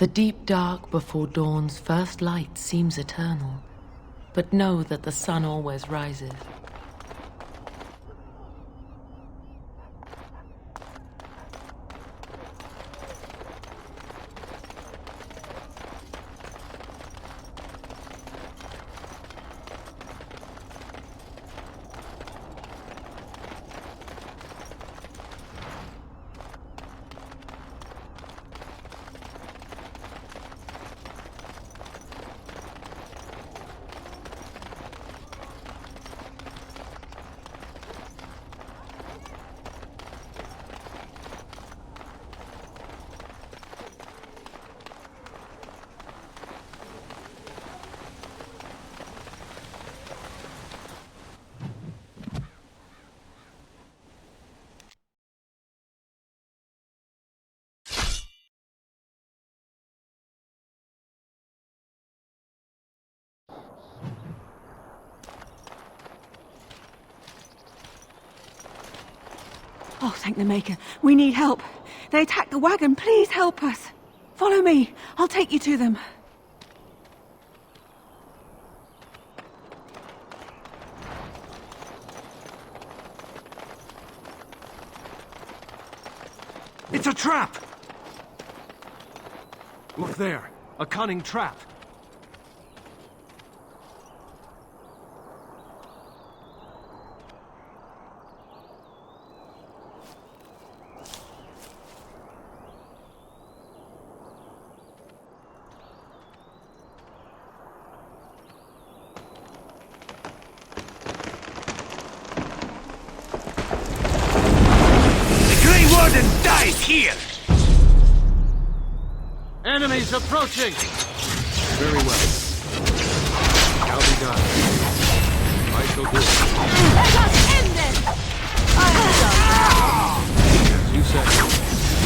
The deep dark before dawn's first light seems eternal, but know that the sun always rises. Oh, thank the Maker. We need help. They attacked the wagon. Please help us. Follow me. I'll take you to them. It's a trap! Look there. A cunning trap. Here! Enemies approaching! Very well. Shall be done. I shall do it. Let us end this! As you said.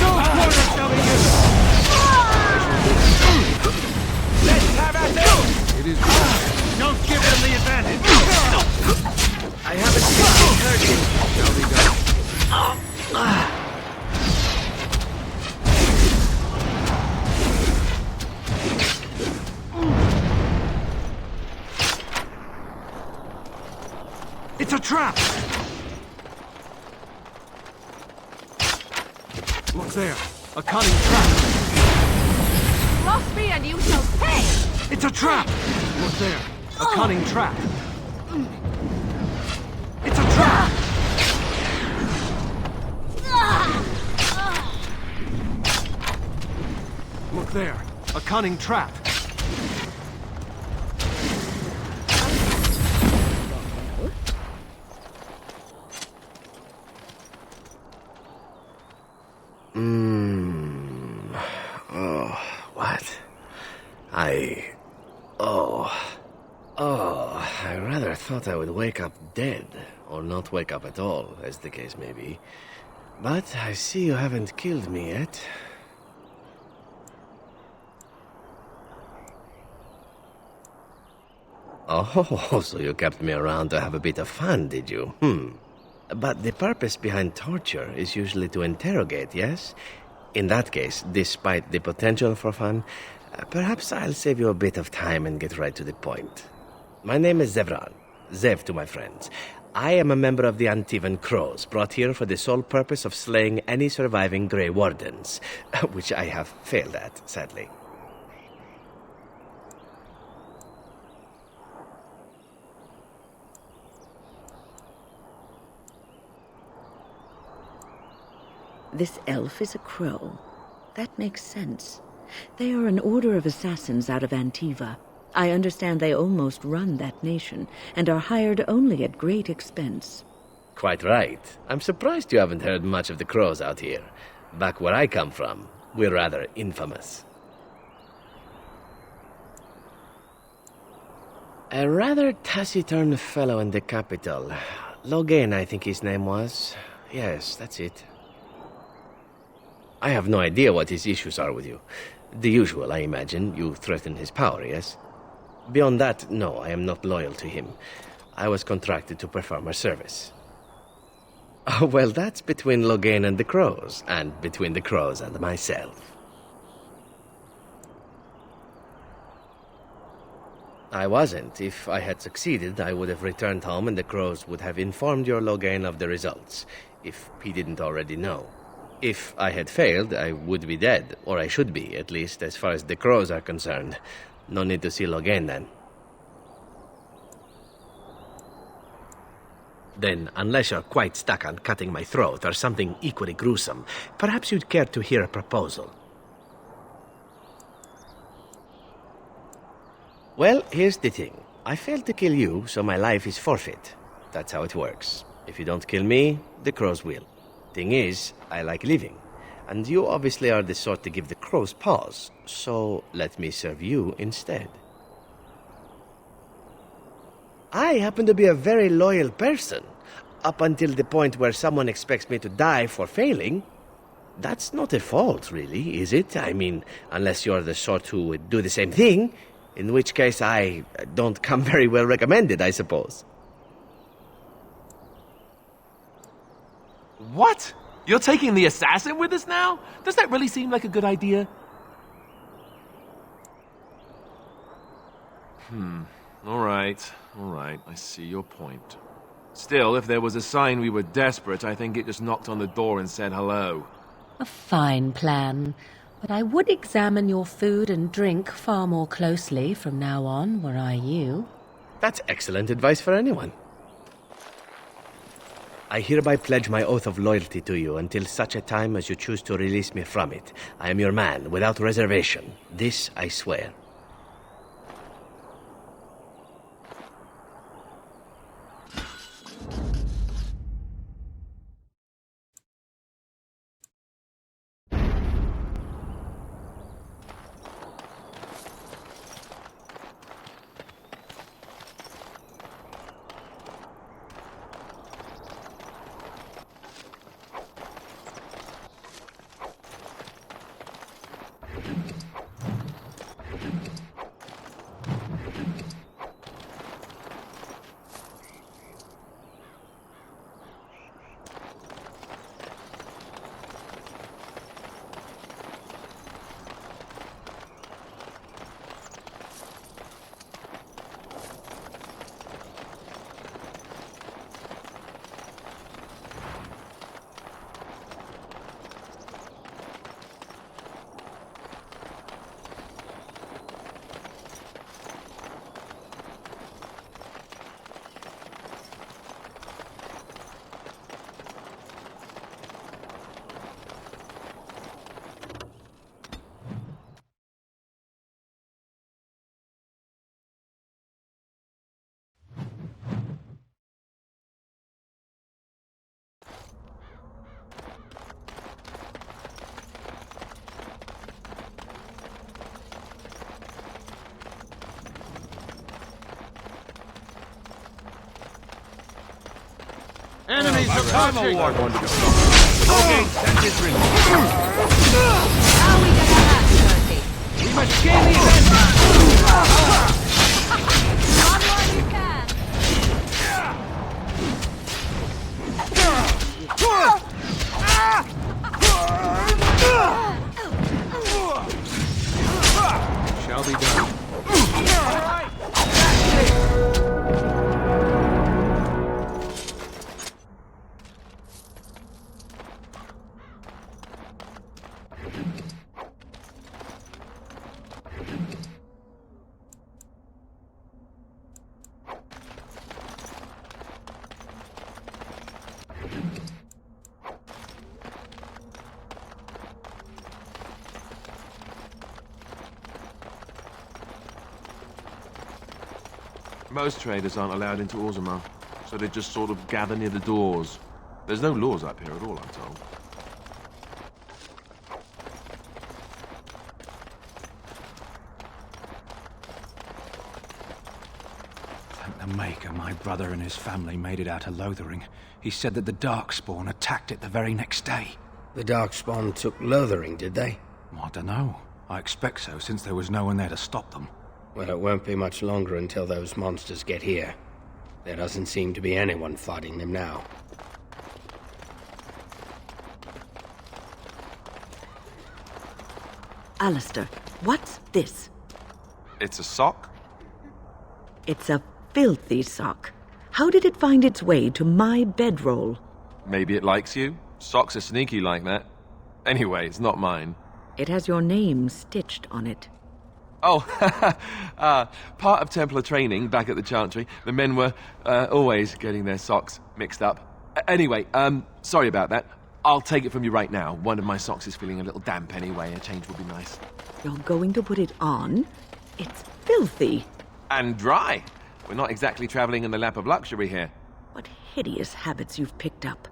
No quarter shall be given! Let's have at it! It is good. Don't give them the advantage! I haven't seen hurt you. Shall be done. It's a trap! Look there. A cunning trap. Cross me and you shall pay! It's a trap! Look there. A cunning trap. It's a trap! Look there. A cunning trap. I rather thought I would wake up dead, or not wake up at all, as the case may be. But I see you haven't killed me yet. Oh, so you kept me around to have a bit of fun, did you? But the purpose behind torture is usually to interrogate, yes? In that case, despite the potential for fun, perhaps I'll save you a bit of time and get right to the point. My name is Zevran. Zev to my friends. I am a member of the Antivan Crows, brought here for the sole purpose of slaying any surviving Grey Wardens, which I have failed at, sadly. This elf is a crow. That makes sense. They are an order of assassins out of Antiva. I understand they almost run that nation, and are hired only at great expense. Quite right. I'm surprised you haven't heard much of the crows out here. Back where I come from, we're rather infamous. A rather taciturn fellow in the capital. Logan, I think his name was. Yes, that's it. I have no idea what his issues are with you. The usual, I imagine. You threaten his power, yes? Beyond that, no, I am not loyal to him. I was contracted to perform a service. Well, that's between Logan and the Crows, and between the Crows and myself. I wasn't. If I had succeeded, I would have returned home and the crows would have informed your Logain of the results, if he didn't already know. If I had failed, I would be dead, or I should be, at least as far as the crows are concerned. No need to see Logain then. Then, unless you're quite stuck on cutting my throat or something equally gruesome, perhaps you'd care to hear a proposal. Well, here's the thing. I failed to kill you, so my life is forfeit. That's how it works. If you don't kill me, the crows will. Thing is, I like living. And you obviously are the sort to give the crows pause, so let me serve you instead. I happen to be a very loyal person, up until the point where someone expects me to die for failing. That's not a fault, really, is it? I mean, unless you're the sort who would do the same thing, in which case I don't come very well recommended, I suppose. What? You're taking the assassin with us now? Does that really seem like a good idea? All right, I see your point. Still, if there was a sign we were desperate, I think it just knocked on the door and said hello. A fine plan, but I would examine your food and drink far more closely from now on, were I you. That's excellent advice for anyone. I hereby pledge my oath of loyalty to you until such a time as you choose to release me from it. I am your man, without reservation. This I swear. Enemies approaching! Okay, that is really. How are we gonna have Dirty? We must gain the advantage! Run while you can. Shall be done. Most traders aren't allowed into Orzammar, so they just sort of gather near the doors. There's no laws up here at all, I'm told. Thank the Maker, my brother and his family made it out of Lothering. He said that the Darkspawn attacked it the very next day. The Darkspawn took Lothering, did they? I don't know. I expect so, since there was no one there to stop them. Well, it won't be much longer until those monsters get here. There doesn't seem to be anyone fighting them now. Alistair, what's this? It's a sock? It's a filthy sock. How did it find its way to my bedroll? Maybe it likes you? Socks are sneaky like that. Anyway, it's not mine. It has your name stitched on it. Oh, part of Templar training back at the Chantry. The men were always getting their socks mixed up. Anyway, sorry about that. I'll take it from you right now. One of my socks is feeling a little damp anyway. A change would be nice. You're going to put it on? It's filthy. And dry. We're not exactly traveling in the lap of luxury here. What hideous habits you've picked up.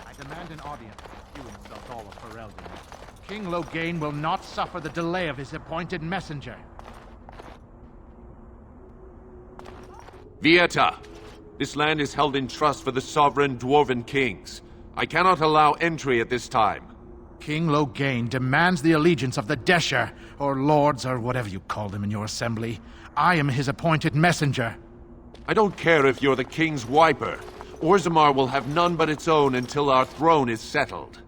I demand an audience. You insult all of Ferelden. King Loghain will not suffer the delay of his appointed messenger. Vieta, this land is held in trust for the sovereign dwarven kings. I cannot allow entry at this time. King Loghain demands the allegiance of the Desher, or lords, or whatever you call them in your assembly. I am his appointed messenger. I don't care if you're the king's wiper. Orzammar will have none but its own until our throne is settled.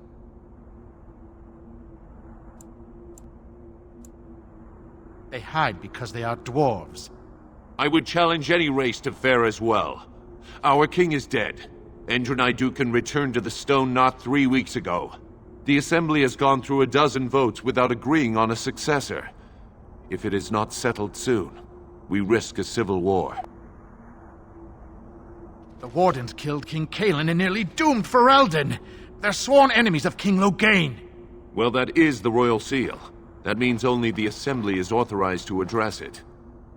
They hide because they are dwarves. I would challenge any race to fare as well. Our king is dead. Endrunai Dukan returned to the Stone Knot 3 weeks ago. The Assembly has gone through a dozen votes without agreeing on a successor. If it is not settled soon, we risk a civil war. The Wardens killed King Cailan and nearly doomed Ferelden. They're sworn enemies of King Loghain. Well, that is the Royal Seal. That means only the Assembly is authorized to address it.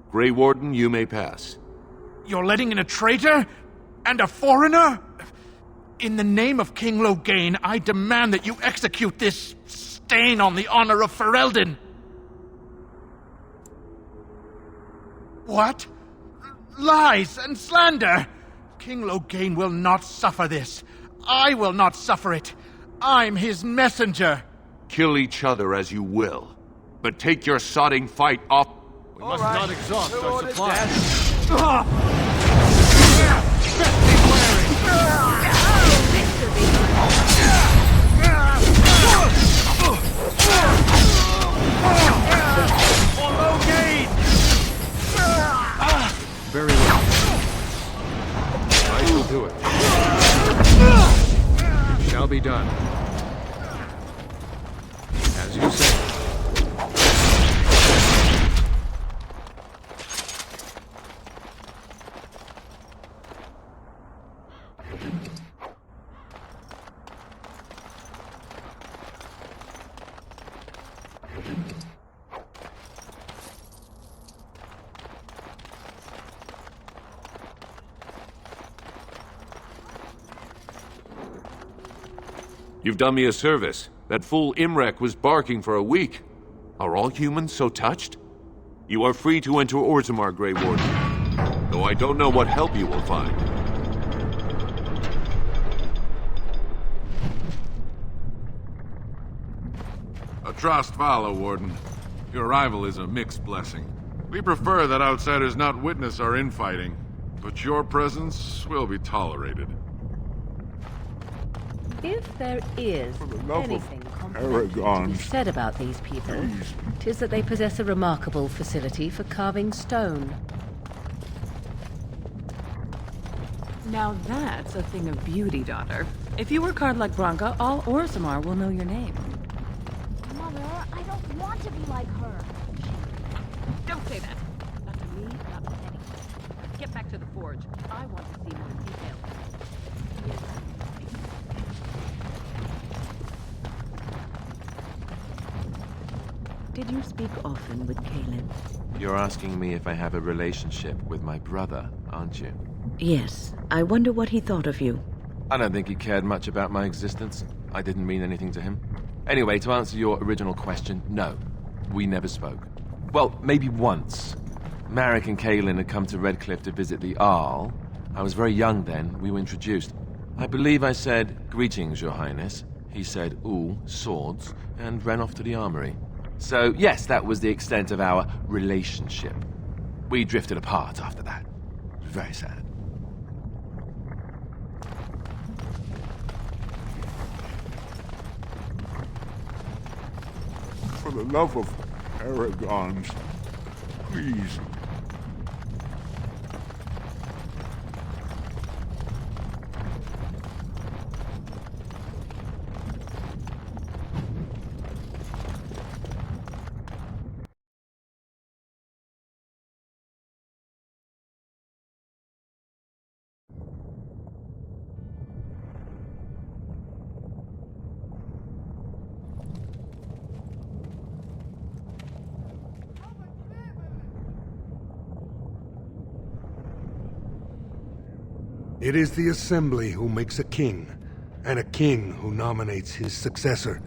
Grey Warden, you may pass. You're letting in a traitor? And a foreigner? In the name of King Loghain, I demand that you execute this stain on the honor of Ferelden. What? Lies and slander! King Loghain will not suffer this. I will not suffer it. I'm his messenger. Kill each other as you will, but take your sodding fight off. We must not exhaust our supplies. Very well. I shall do it. It shall be done. As you say. You've done me a service. That fool Imrek was barking for a week. Are all humans so touched? You are free to enter Orzammar, Grey Warden. Though I don't know what help you will find. A trust follow, Warden. Your arrival is a mixed blessing. We prefer that outsiders not witness our infighting, but your presence will be tolerated. If there is anything complimentary to be said about these people, 'tis that they possess a remarkable facility for carving stone. Now that's a thing of beauty, daughter. If you work hard like Branka, all Orzammar will know your name. Mother, I don't want to be like her. Don't say that. Not to me, not to anyone. Get back to the forge. I want to see more details. Did you speak often with Cailan? You're asking me if I have a relationship with my brother, aren't you? Yes. I wonder what he thought of you. I don't think he cared much about my existence. I didn't mean anything to him. Anyway, to answer your original question, no. We never spoke. Well, maybe once. Marek and Cailan had come to Redcliffe to visit the Arl. I was very young then. We were introduced. I believe I said, "Greetings, Your Highness." He said, "Ooh, swords," and ran off to the armory. So, yes, that was the extent of our relationship. We drifted apart after that. It was very sad. For the love of paragons, please. It is the Assembly who makes a king, and a king who nominates his successor.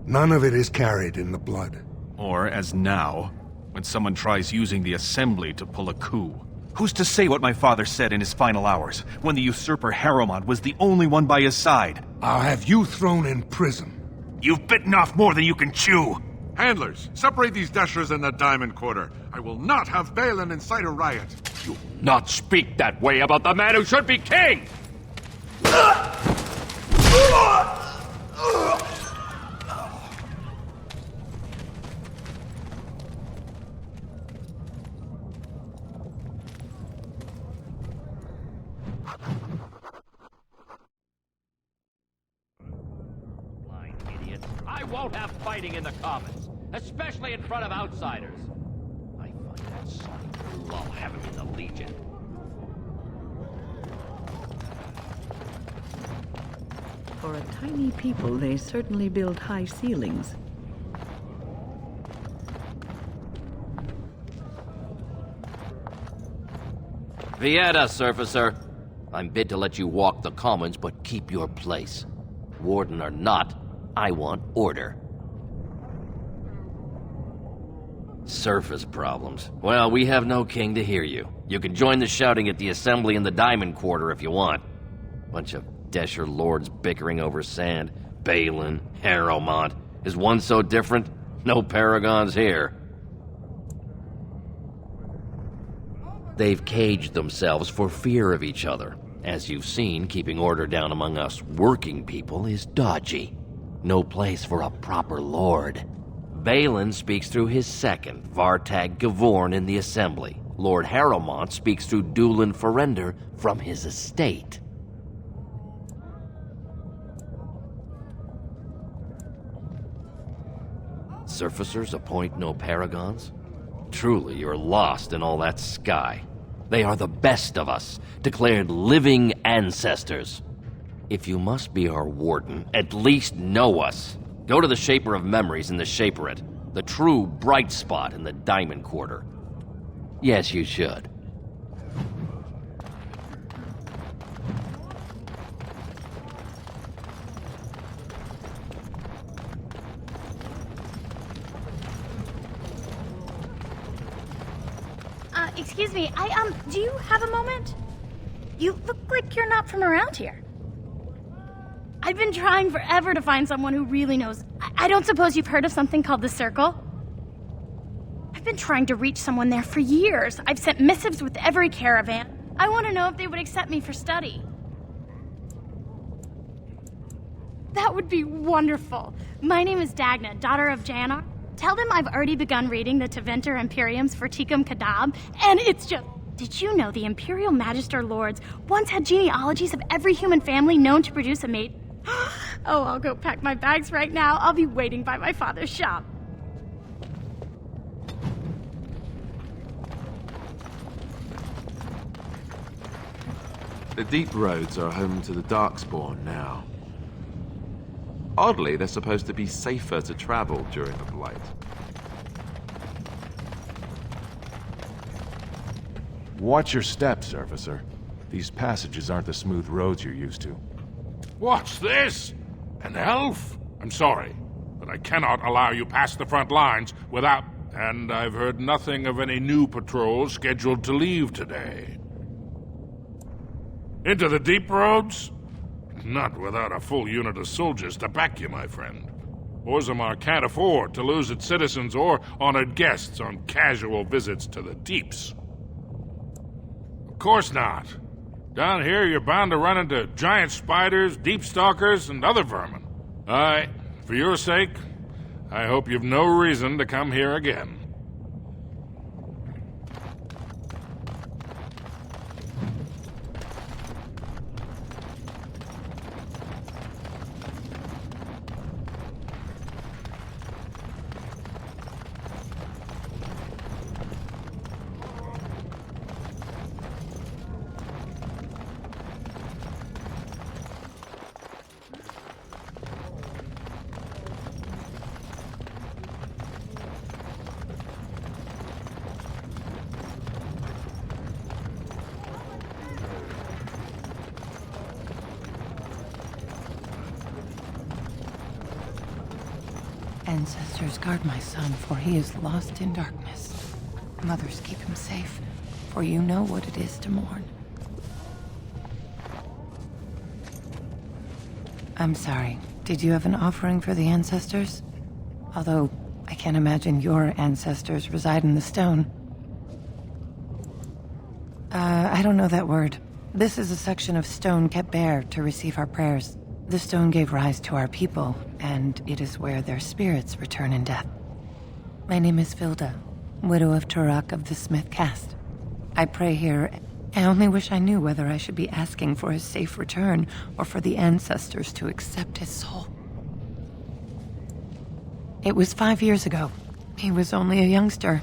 None of it is carried in the blood. Or, as now, when someone tries using the Assembly to pull a coup. Who's to say what my father said in his final hours, when the usurper Harrowmont was the only one by his side? I'll have you thrown in prison. You've bitten off more than you can chew! Handlers, separate these dashers in the Diamond Quarter. I will not have Balin incite a riot. You not speak that way about the man who should be king! Blind idiot. I won't have fighting in the Commons, especially in front of outsiders. I find that song to lull having in the Legion. For a tiny people, they certainly build high ceilings. Vieta, Surfacer. I'm bid to let you walk the Commons, but keep your place. Warden or not, I want order. Surface problems. Well, we have no king to hear you. You can join the shouting at the Assembly in the Diamond Quarter if you want. Bunch of Desher lords bickering over sand. Balin, Harrowmont. Is one so different? No paragons here. They've caged themselves for fear of each other. As you've seen, keeping order down among us working people is dodgy. No place for a proper lord. Balin speaks through his second, Vartag Gavorn, in the Assembly. Lord Harrowmont speaks through Dulin Ferender from his estate. Surfacers appoint no paragons? Truly, you're lost in all that sky. They are the best of us, declared living ancestors. If you must be our warden, at least know us. Go to the Shaper of Memories in the Shaperate, the true bright spot in the Diamond Quarter. Yes, you should. Excuse me, do you have a moment? You look like you're not from around here. I've been trying forever to find someone who really knows. I don't suppose you've heard of something called the Circle? I've been trying to reach someone there for years. I've sent missives with every caravan. I want to know if they would accept me for study. That would be wonderful. My name is Dagna, daughter of Janar. Tell them I've already begun reading the Teventer Imperiums for Tikum Kadab, and it's just... Did you know the Imperial Magister Lords once had genealogies of every human family known to produce a mate? Oh, I'll go pack my bags right now. I'll be waiting by my father's shop. The Deep Roads are home to the Darkspawn now. Oddly, they're supposed to be safer to travel during the Blight. Watch your steps, Surfacer. These passages aren't the smooth roads you're used to. What's this? An elf? I'm sorry, but I cannot allow you past the front lines without... And I've heard nothing of any new patrols scheduled to leave today. Into the Deep Roads? Not without a full unit of soldiers to back you, my friend. Orzammar can't afford to lose its citizens or honored guests on casual visits to the Deeps. Of course not. Down here, you're bound to run into giant spiders, deep stalkers, and other vermin. For your sake, I hope you've no reason to come here again. Ancestors, guard my son, for he is lost in darkness. Mothers, keep him safe, for you know what it is to mourn. I'm sorry. Did you have an offering for the ancestors? Although, I can't imagine your ancestors reside in the stone. I don't know that word. This is a section of stone kept bare to receive our prayers. The stone gave rise to our people, and it is where their spirits return in death. My name is Vilda, widow of Turak of the Smith caste. I pray here. I only wish I knew whether I should be asking for his safe return or for the ancestors to accept his soul. It was 5 years ago. He was only a youngster.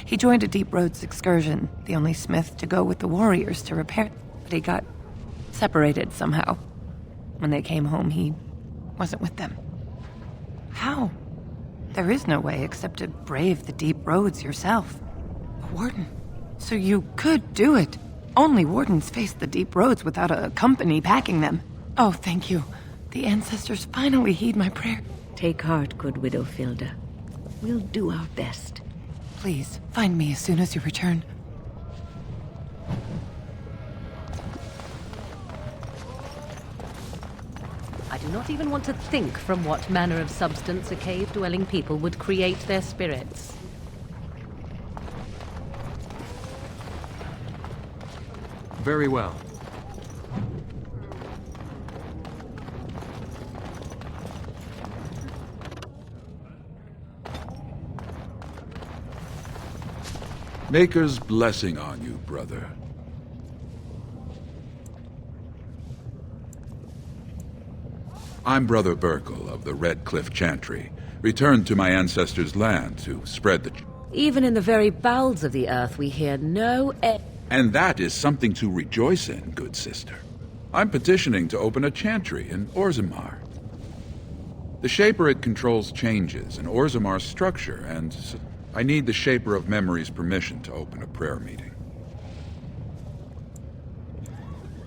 He joined a Deep Roads excursion, the only smith to go with the warriors to repair, but he got separated somehow. When they came home, he wasn't with them. How? There is no way except to brave the deep roads yourself. A warden. So you could do it. Only wardens face the deep roads without a company packing them. Oh, thank you. The ancestors finally heed my prayer. Take heart, good widow Filda. We'll do our best. Please, find me as soon as you return. I do not even want to think from what manner of substance a cave-dwelling people would create their spirits. Very well. Maker's blessing on you, brother. I'm Brother Burkle of the Red Cliff Chantry, returned to my ancestors' land to spread the... Even in the very bowels of the earth, we hear no... And that is something to rejoice in, good sister. I'm petitioning to open a chantry in Orzammar. The Shaper controls changes in Orzammar's structure, and I need the Shaper of Memory's permission to open a prayer meeting.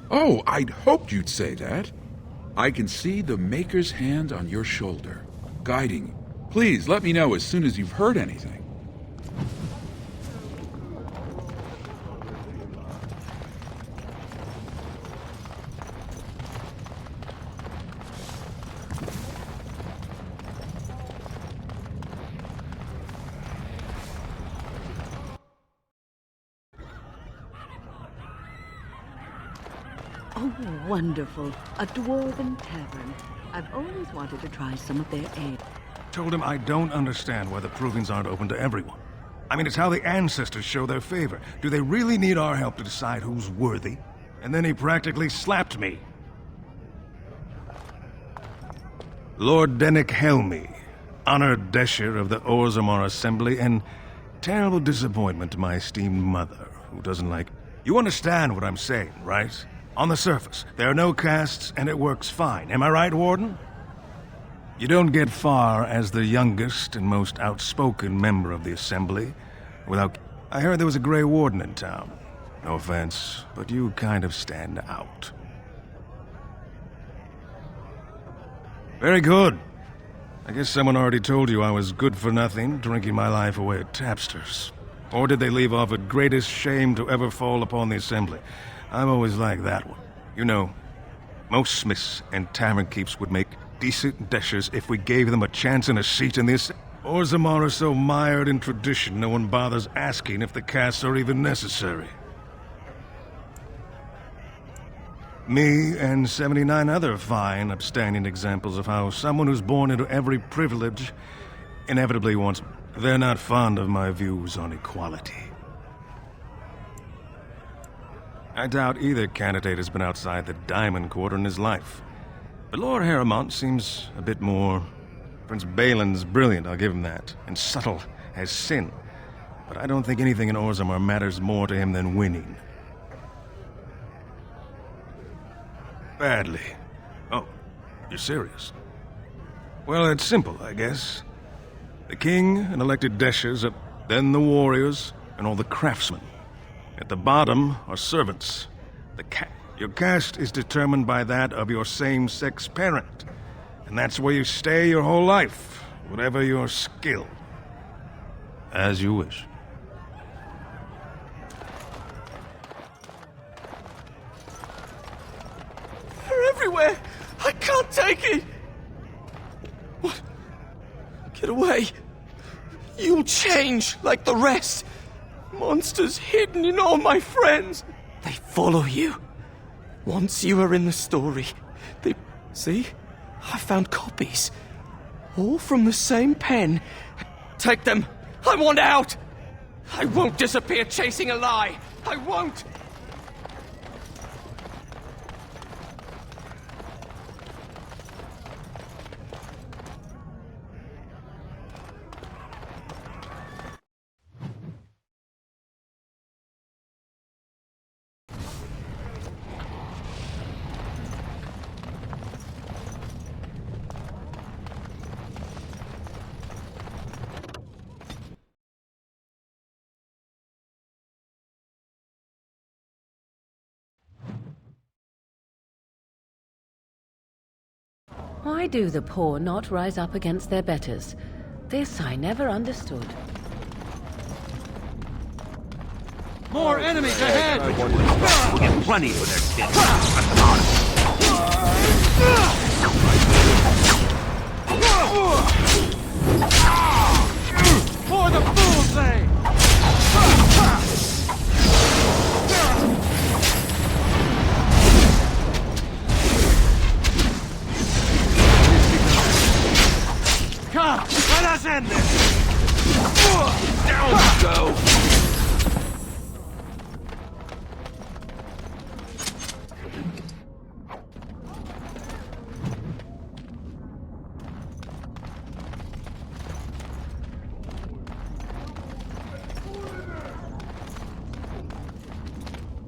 Oh, I'd hoped you'd say that. I can see the Maker's hand on your shoulder, guiding you. Please let me know as soon as you've heard anything. Oh, wonderful. A dwarven tavern. I've always wanted to try some of their ale. Told him I don't understand why the provings aren't open to everyone. I mean, it's how the ancestors show their favor. Do they really need our help to decide who's worthy? And then he practically slapped me. Lord Dennick Helmy, honored Desher of the Orzammar Assembly, and terrible disappointment to my esteemed mother, who doesn't like... You understand what I'm saying, right? On the surface, there are no castes, and it works fine. Am I right, Warden? You don't get far as the youngest and most outspoken member of the Assembly without... I heard there was a Grey Warden in town. No offense, but you kind of stand out. Very good. I guess someone already told you I was good for nothing, drinking my life away at tapsters. Or did they leave off at greatest shame to ever fall upon the Assembly? I've always liked that one. You know, most smiths and tavern keeps would make decent deshers if we gave them a chance and a seat in this. Orzammar are so mired in tradition, no one bothers asking if the castes are even necessary. Me and 79 other fine, upstanding examples of how someone who's born into every privilege inevitably wants... They're not fond of my views on equality. I doubt either candidate has been outside the Diamond Quarter in his life. But Lord Harrowmont seems a bit more... Prince Balin's brilliant, I'll give him that, and subtle as sin. But I don't think anything in Orzammar matters more to him than winning. Badly. Oh, you're serious? Well, it's simple, I guess. The king and elected deshers, then the warriors, and all the craftsmen. At the bottom are servants. Your caste is determined by that of your same-sex parent. And that's where you stay your whole life, whatever your skill. As you wish. They're everywhere! I can't take it! What? Get away! You'll change like the rest! Monsters hidden in all my friends! They follow you. Once you are in the story, they... See? I found copies. All from the same pen. Take them! I want out! I won't disappear chasing a lie! I won't! Why do the poor not rise up against their betters? This I never understood. More enemies ahead! We'll get plenty for their sins. For the fool's sake! Come, let us end this! Down you go!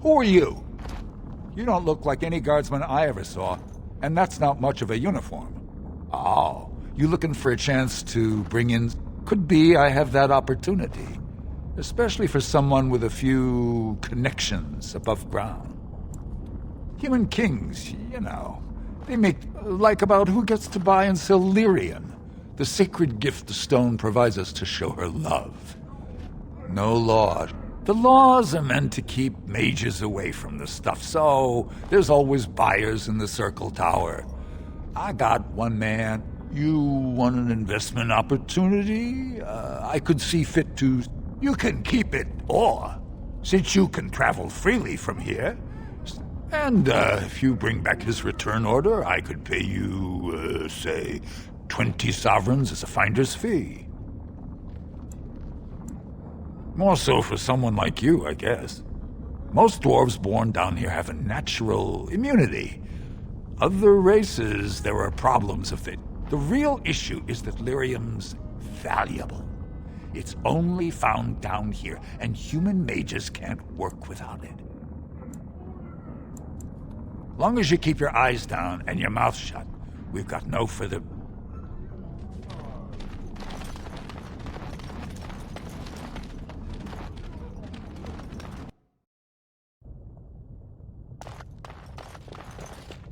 Who are you? You don't look like any guardsman I ever saw, and that's not much of a uniform. Oh. You looking for a chance to bring in... Could be I have that opportunity. Especially for someone with a few connections above ground. Human kings, you know. They make like about who gets to buy and sell lyrium. The sacred gift the stone provides us to show her love. No law. The laws are meant to keep mages away from the stuff, so there's always buyers in the circle tower. I got one man... You want an investment opportunity? I could see fit to... You can keep it, or, since you can travel freely from here, and if you bring back his return order, I could pay you, say, 20 sovereigns as a finder's fee. More so for someone like you, I guess. Most dwarves born down here have a natural immunity. Other races, there are problems of it. The real issue is that lyrium's valuable. It's only found down here, and human mages can't work without it. Long as you keep your eyes down and your mouth shut, we've got no further...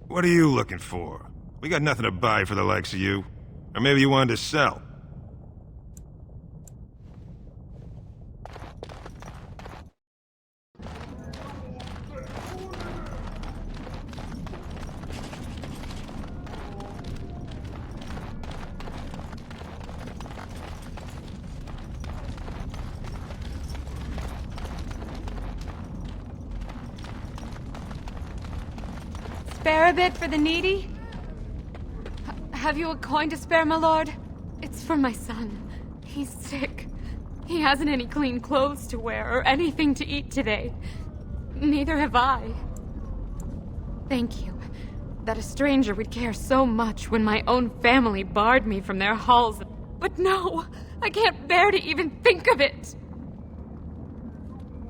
What are you looking for? We got nothing to buy for the likes of you. Or maybe you wanted to sell. Spare a bit for the needy? Have you a coin to spare, my lord? It's for my son. He's sick. He hasn't any clean clothes to wear or anything to eat today. Neither have I. Thank you. That a stranger would care so much when my own family barred me from their halls. But no, I can't bear to even think of it.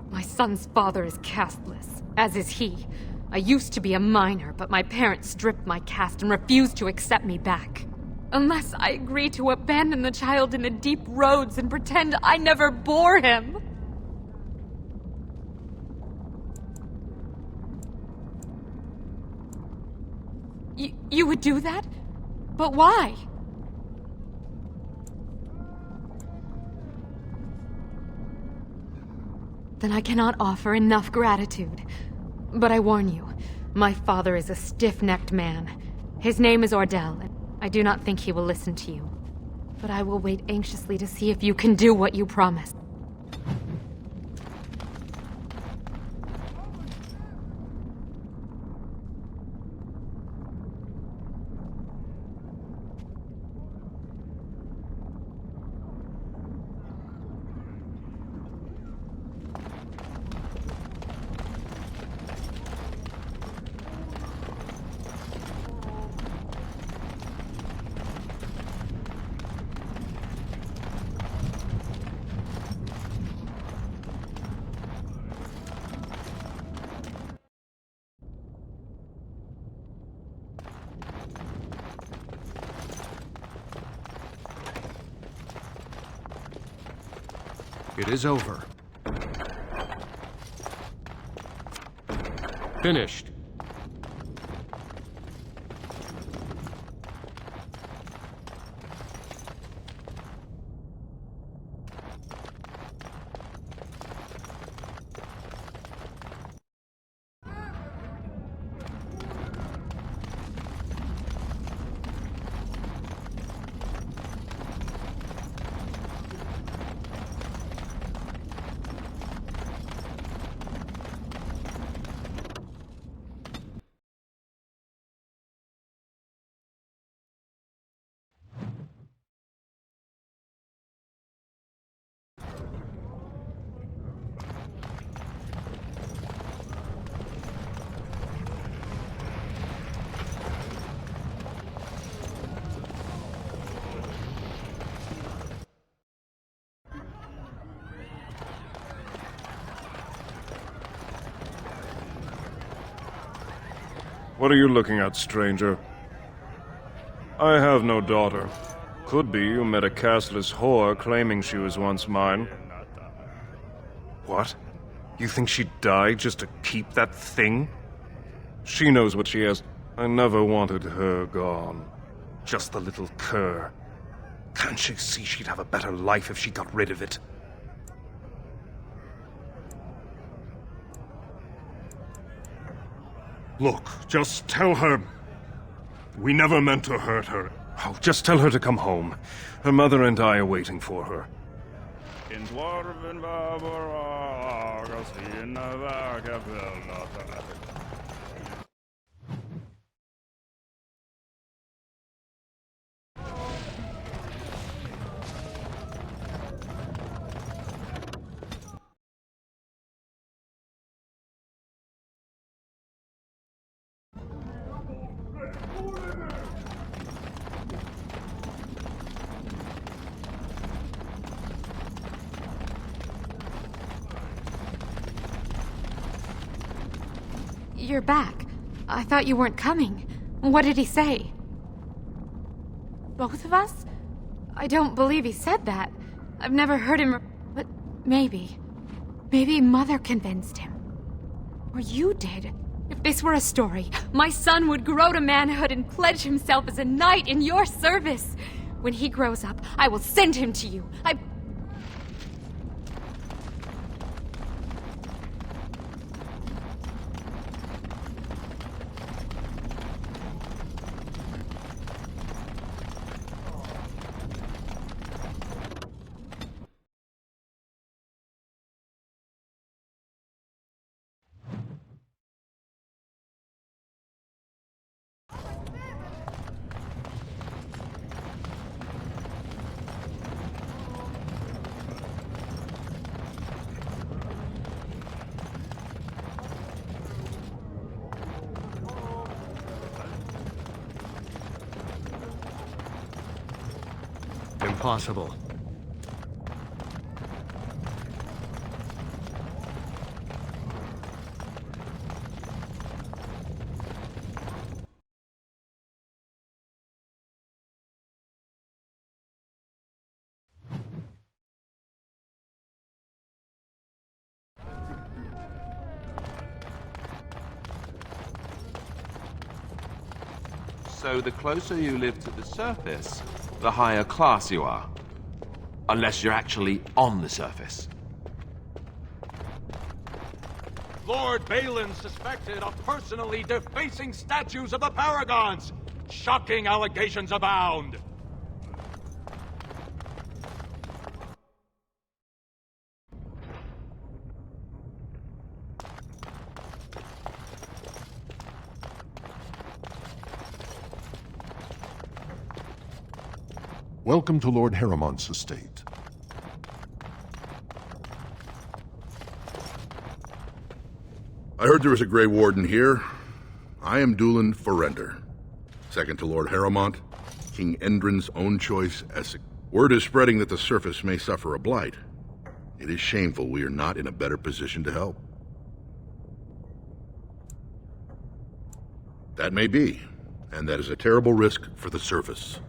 My son's father is casteless, as is he. I used to be a minor, but my parents stripped my caste and refused to accept me back. Unless I agree to abandon the child in the deep roads and pretend I never bore him. You would do that? But why? Then I cannot offer enough gratitude. But I warn you, my father is a stiff-necked man. His name is Ordell, and I do not think he will listen to you. But I will wait anxiously to see if you can do what you promised. It is over. Finished. What are you looking at, stranger? I have no daughter. Could be you met a casteless whore claiming she was once mine. What? You think she'd die just to keep that thing? She knows what she has. I never wanted her gone. Just the little cur. Can't she see she'd have a better life if she got rid of it? Look, just tell her... We never meant to hurt her. Oh, just tell her to come home. Her mother and I are waiting for her. You're back. I thought you weren't coming. What did he say? Both of us? I don't believe he said that. I've never heard him... But maybe. Maybe Mother convinced him. Or you did. If this were a story, my son would grow to manhood and pledge himself as a knight in your service. When he grows up, I will send him to you. impossible. So the closer you live to the surface, the higher class you are. Unless you're actually on the surface. Lord Balin suspected of personally defacing statues of the Paragons! Shocking allegations abound! Welcome to Lord Harrowmont's estate. I heard there was a Grey Warden here. I am Dulin Forrender, second to Lord Harrowmont, King Endrin's own choice as... Word is spreading that the surface may suffer a blight. It is shameful we are not in a better position to help. That may be, and that is a terrible risk for the surface.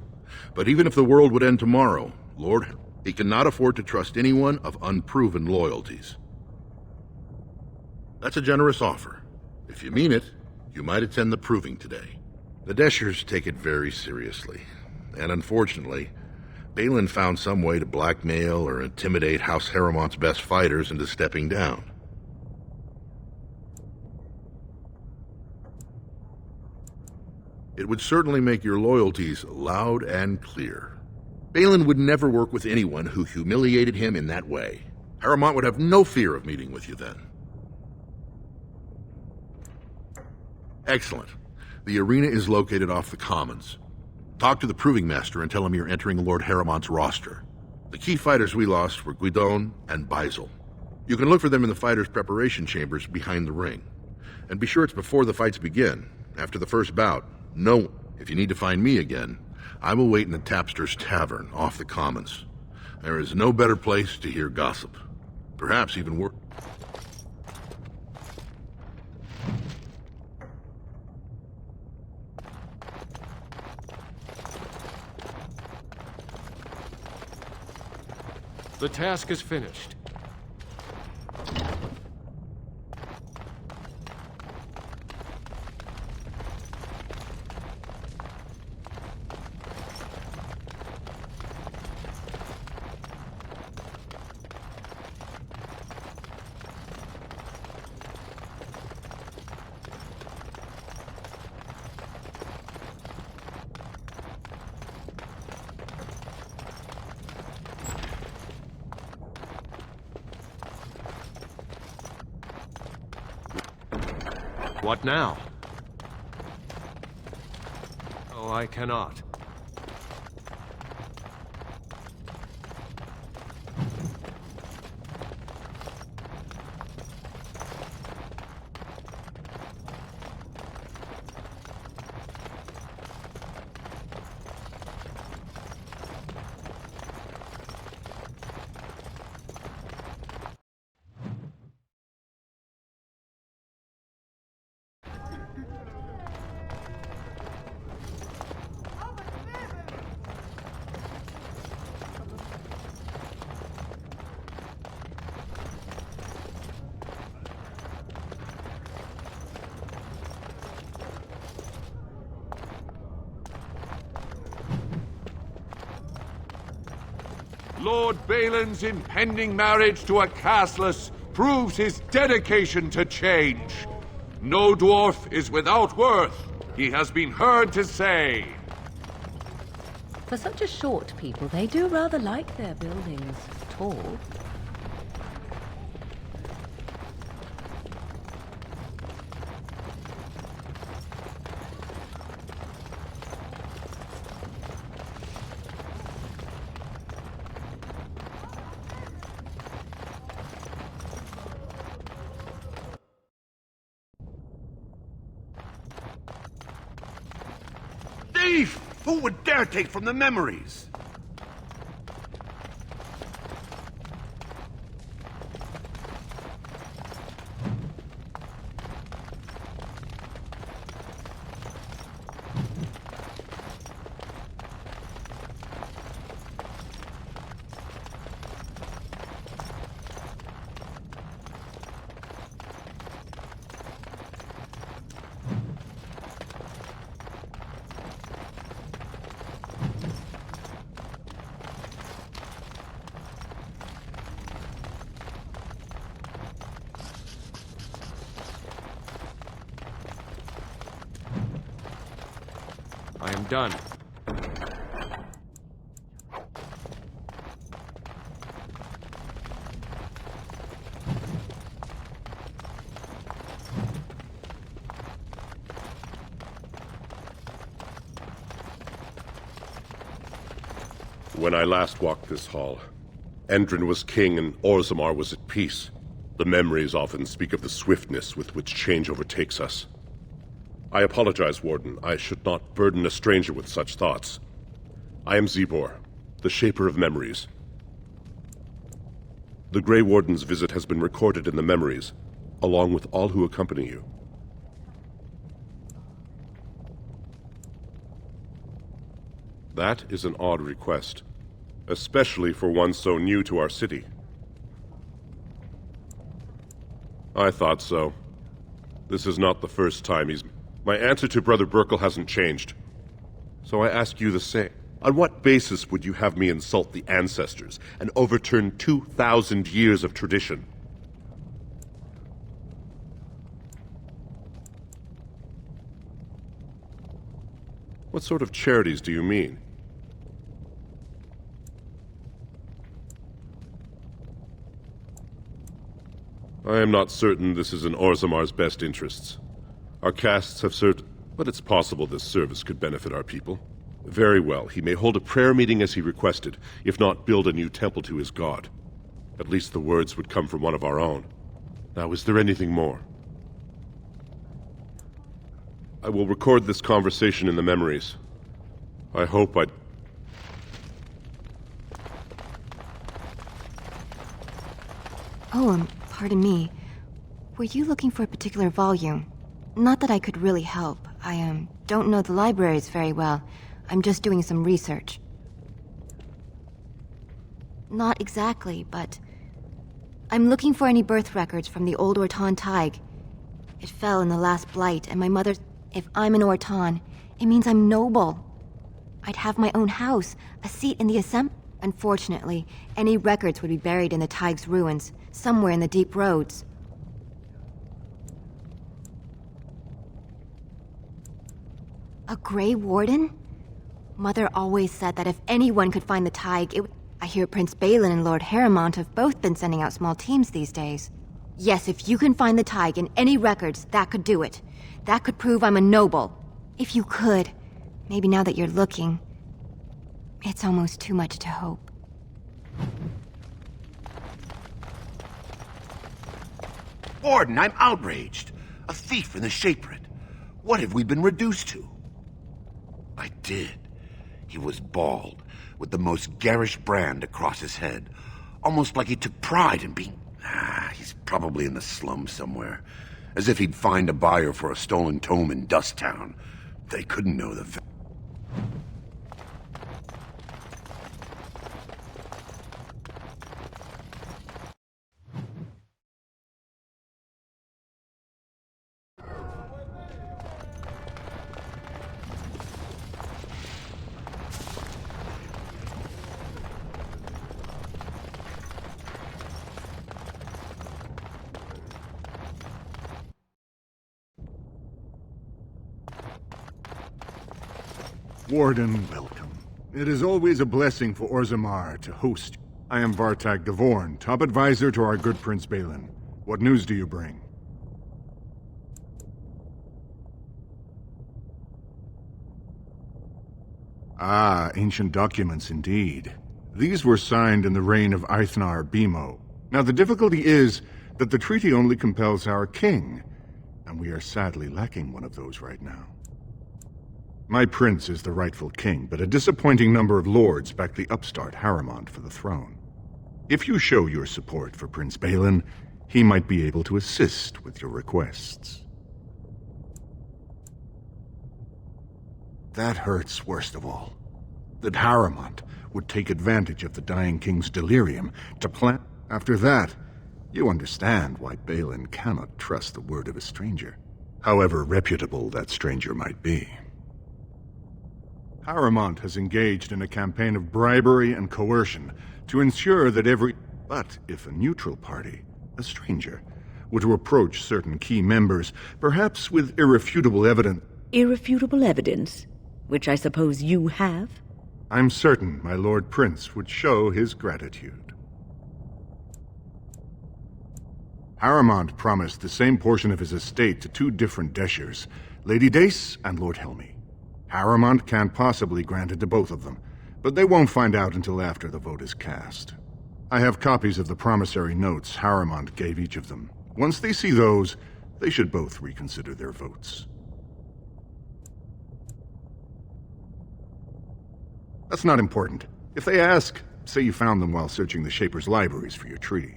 But even if the world would end tomorrow, Lord, he cannot afford to trust anyone of unproven loyalties. That's a generous offer. If you mean it, you might attend the proving today. The Deschers take it very seriously, and unfortunately, Balin found some way to blackmail or intimidate House Harrowmont's best fighters into stepping down. It would certainly make your loyalties loud and clear. Balin would never work with anyone who humiliated him in that way. Harrowmont would have no fear of meeting with you then. Excellent. The arena is located off the Commons. Talk to the Proving Master and tell him you're entering Lord Harrowmont's roster. The key fighters we lost were Guidon and Baisel. You can look for them in the fighters' preparation chambers behind the ring. And be sure it's before the fights begin, after the first bout. No, if you need to find me again, I will wait in the Tapster's Tavern off the Commons. There is no better place to hear gossip. Perhaps even worse. The task is finished. What now? Oh, I cannot. Lord Balin's impending marriage to a castless proves his dedication to change. No dwarf is without worth, he has been heard to say. For such a short people, they do rather like their buildings tall. Thief! Who would dare take from the memories? I'm done. When I last walked this hall, Endrin was king and Orzammar was at peace. The memories often speak of the swiftness with which change overtakes us. I apologize, Warden. I should not burden a stranger with such thoughts. I am Zebor, the Shaper of Memories. The Grey Warden's visit has been recorded in the memories, along with all who accompany you. That is an odd request, especially for one so new to our city. I thought so. This is not the first time he's... My answer to Brother Burkle hasn't changed. So I ask you the same. On what basis would you have me insult the ancestors and overturn 2,000 years of tradition? What sort of charities do you mean? I am not certain this is in Orzammar's best interests. Our castes have served, but it's possible this service could benefit our people. Very well, he may hold a prayer meeting as he requested, if not build a new temple to his god. At least the words would come from one of our own. Now, is there anything more? I will record this conversation in the memories. I hope I... Oh, pardon me. Were you looking for a particular volume? Not that I could really help. I, don't know the libraries very well. I'm just doing some research. Not exactly, but... I'm looking for any birth records from the old Ortan Tig. It fell in the last blight, and my mother... If I'm an Ortan, it means I'm noble. I'd have my own house, a seat in the assembly. Unfortunately, any records would be buried in the Tig's ruins, somewhere in the deep roads. A Grey Warden? Mother always said that if anyone could find the Tig, it would... I hear Prince Balin and Lord Harrowmont have both been sending out small teams these days. Yes, if you can find the Tig in any records, that could do it. That could prove I'm a noble. If you could. Maybe now that you're looking, it's almost too much to hope. Warden, I'm outraged. A thief in the Shaperate. What have we been reduced to? I did. He was bald, with the most garish brand across his head. Almost like he took pride in being... he's probably in the slums somewhere. As if he'd find a buyer for a stolen tome in Dust Town. They couldn't know the... Warden, welcome. It is always a blessing for Orzammar to host. I am Vartag Devorn, top advisor to our good Prince Balin. What news do you bring? Ah, ancient documents indeed. These were signed in the reign of Eithnar Bimo. Now the difficulty is that the treaty only compels our king, and we are sadly lacking one of those right now. My prince is the rightful king, but a disappointing number of lords back the upstart Harrowmont for the throne. If you show your support for Prince Balin, he might be able to assist with your requests. That hurts worst of all. That Harrowmont would take advantage of the dying king's delirium to plan... After that, you understand why Balin cannot trust the word of a stranger, however reputable that stranger might be. Harrowmont has engaged in a campaign of bribery and coercion to ensure that every... But if a neutral party, a stranger, were to approach certain key members, perhaps with irrefutable evidence... Irrefutable evidence? which I suppose you have? I'm certain my Lord Prince would show his gratitude. Harrowmont promised the same portion of his estate to two different Deshers, Lady Dace and Lord Helmy. Harrowmont can't possibly grant it to both of them, but they won't find out until after the vote is cast. I have copies of the promissory notes Harrowmont gave each of them. Once they see those, they should both reconsider their votes. That's not important. If they ask, say you found them while searching the Shaper's libraries for your treaty.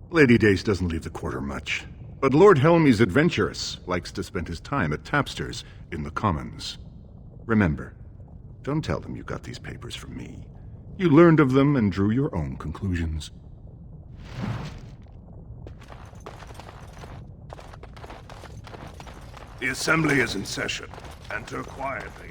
Lady Dace doesn't leave the quarter much, but Lord Helmy's adventurous, likes to spend his time at tapsters in the Commons. Remember, don't tell them you got these papers from me. You learned of them and drew your own conclusions. The Assembly is in session. Enter quietly.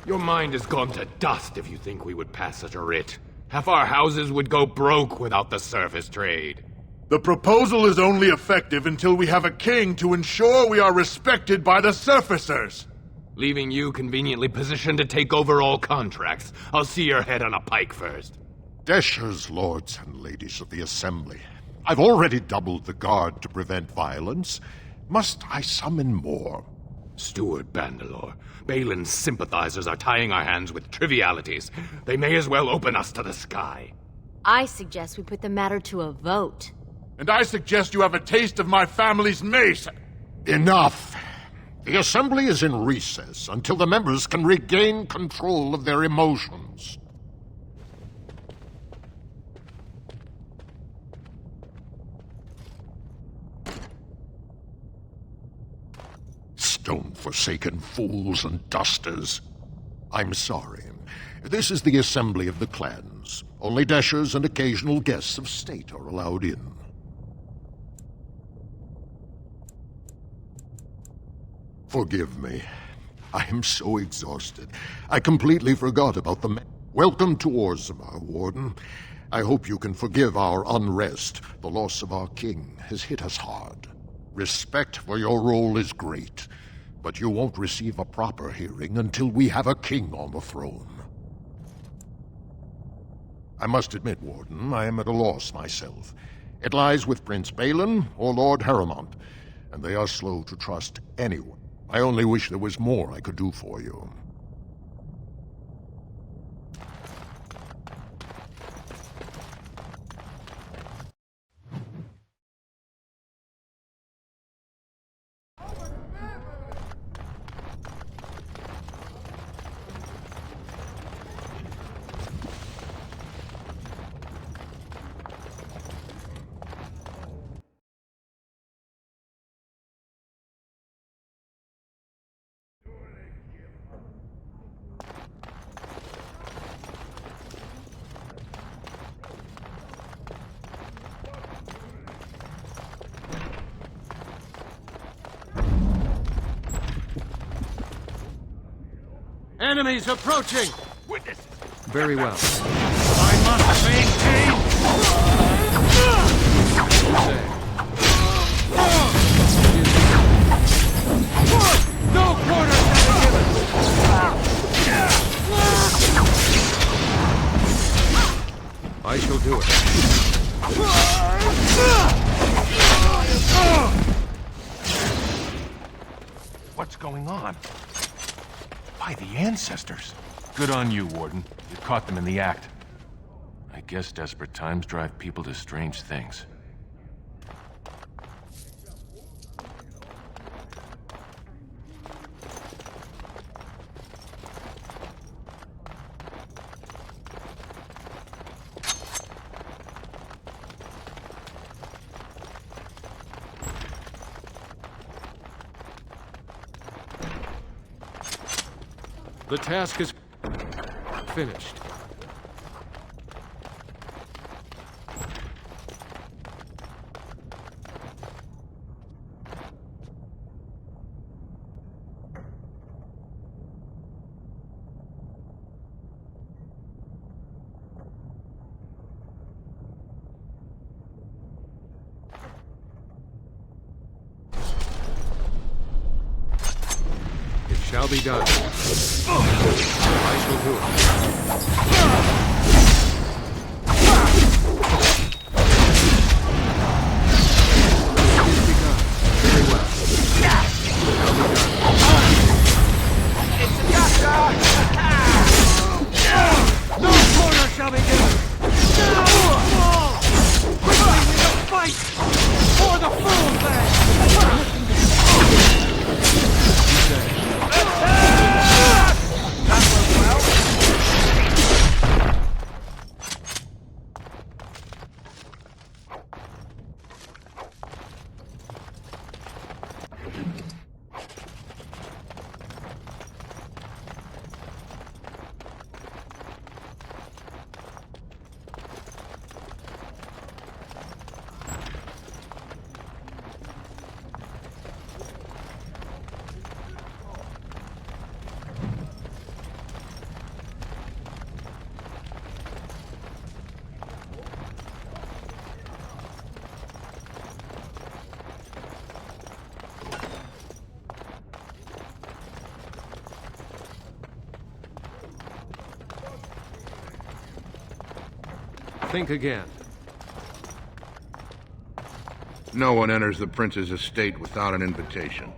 Your mind has gone to dust if you think we would pass such a writ. Half our houses would go broke without the surface trade. The proposal is only effective until we have a king to ensure we are respected by the surfacers. Leaving you conveniently positioned to take over all contracts. I'll see your head on a pike first. Deshers, lords and ladies of the Assembly, I've already doubled the guard to prevent violence. Must I summon more? Steward Bandalore, Balin's sympathizers are tying our hands with trivialities. They may as well open us to the sky. I suggest we put the matter to a vote. And I suggest you have a taste of my family's mace. Enough. The Assembly is in recess until the members can regain control of their emotions. Stone-forsaken fools and dusters. I'm sorry. This is the Assembly of the Clans. Only Deshers and occasional guests of state are allowed in. Forgive me. I am so exhausted. I completely forgot about the Welcome to Orzammar, Warden. I hope you can forgive our unrest. The loss of our king has hit us hard. Respect for your role is great, but you won't receive a proper hearing until we have a king on the throne. I must admit, Warden, I am at a loss myself. It lies with Prince Balin or Lord Harrowmont, and they are slow to trust anyone. I only wish there was more I could do for you. Enemies approaching! Witness! Very well. I must maintain! No quarter I shall do it. What's going on? By the ancestors. Good on you, Warden. You caught them in the act. I guess desperate times drive people to strange things. The task is finished. Shall be done. I shall do it. No quarter shall be given! Quickly, we must fight! For the fool's land! Think again. No one enters the prince's estate without an invitation.